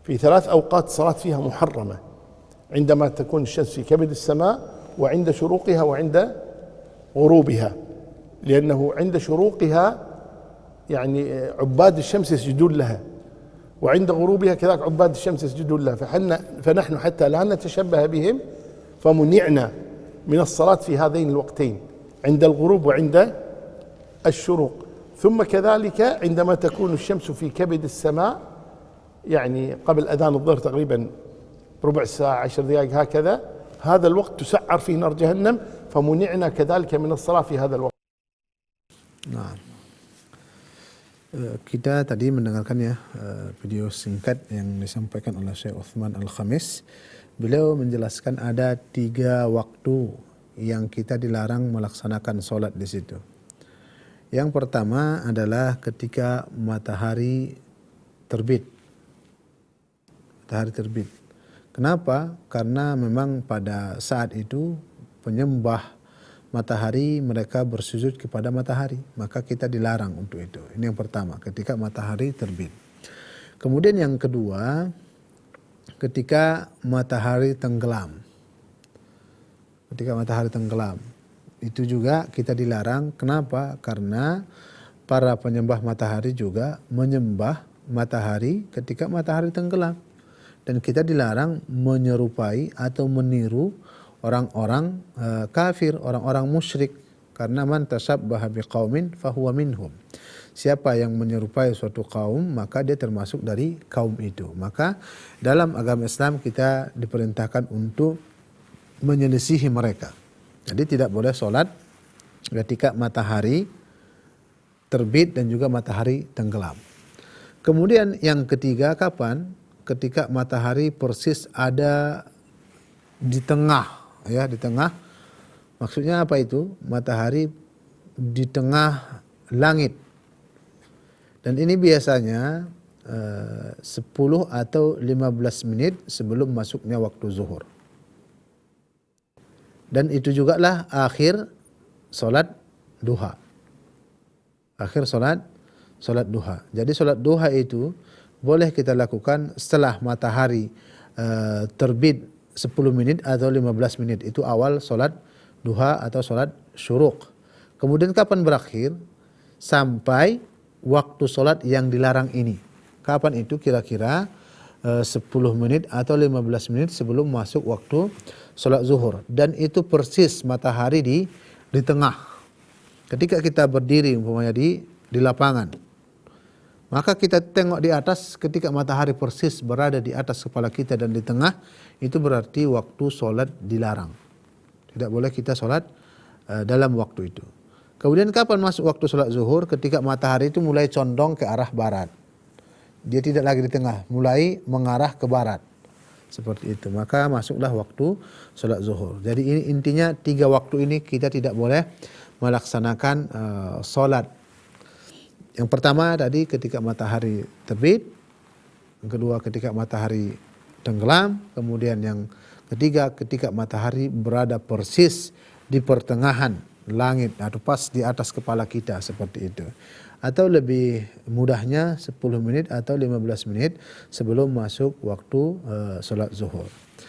في 3 أوقات الصلاة فيها محرمة: عندما تكون الشمس في كبد السماء، وعند شروقها، وعند غروبها. لأنه عند شروقها يعني عباد الشمس يسجدون لها، وعند غروبها كذلك عباد الشمس يسجدون لها، فنحن حتى لا نتشبه بهم فمنعنا من الصلاة في هذين الوقتين، عند الغروب وعند الشروق. ثم كذلك عندما تكون الشمس في كبد السماء، يعني قبل أذان الظهر تقريبا ربع ساعة 10 دقائق هكذا، هذا الوقت تسعر فيه نار جهنم، فمنعنا كذلك من الصلاة في هذا الوقت. Nah, kita tadi mendengarkan ya video singkat yang disampaikan oleh Syekh Uthman Al-Khamis. Beliau menjelaskan ada 3 waktu yang kita dilarang melaksanakan sholat di situ. Yang pertama adalah ketika matahari terbit. Matahari terbit. Kenapa? Karena memang pada saat itu penyembah matahari mereka bersujud kepada matahari, maka kita dilarang untuk itu. Ini yang pertama, ketika matahari terbit. Kemudian yang kedua, ketika matahari tenggelam. Ketika matahari tenggelam, itu juga kita dilarang. Kenapa? Karena para penyembah matahari juga menyembah matahari ketika matahari tenggelam. Dan kita dilarang menyerupai atau meniru orang-orang kafir, orang-orang musyrik, karena man tasabbaha biqaumin fahuwa minhum. Siapa yang menyerupai suatu kaum, maka dia termasuk dari kaum itu. Maka dalam agama Islam kita diperintahkan untuk menyelisihi mereka. Jadi tidak boleh sholat ketika matahari terbit dan juga matahari tenggelam. Kemudian yang ketiga, kapan? Ketika matahari persis ada di tengah, ya, di tengah. Maksudnya apa itu? Matahari di tengah langit. Dan ini biasanya 10 atau 15 menit sebelum masuknya waktu zuhur. Dan itu juga lah akhir solat duha. Akhir solat duha. Jadi solat duha itu boleh kita lakukan setelah matahari terbit 10 menit atau 15 menit. Itu awal solat duha atau solat syuruk. Kemudian kapan berakhir? Sampai waktu solat yang dilarang ini. Kapan itu? Kira-kira 10 menit atau 15 menit sebelum masuk waktu solat zuhur. Dan itu persis matahari di tengah. Ketika kita berdiri umpamanya di lapangan, maka kita tengok di atas, ketika matahari persis berada di atas kepala kita dan di tengah, itu berarti waktu solat dilarang. Tidak boleh kita solat dalam waktu itu. Kemudian kapan masuk waktu solat zuhur? Ketika matahari itu mulai condong ke arah barat. Dia tidak lagi di tengah, mulai mengarah ke barat. Seperti itu. Maka masuklah waktu solat zuhur. Jadi ini intinya 3 waktu ini kita tidak boleh melaksanakan solat. Yang pertama tadi ketika matahari terbit, yang kedua ketika matahari tenggelam, kemudian yang ketiga ketika matahari berada persis di pertengahan langit atau pas di atas kepala kita, seperti itu. Atau lebih mudahnya 10 menit atau 15 menit sebelum masuk waktu solat zuhur.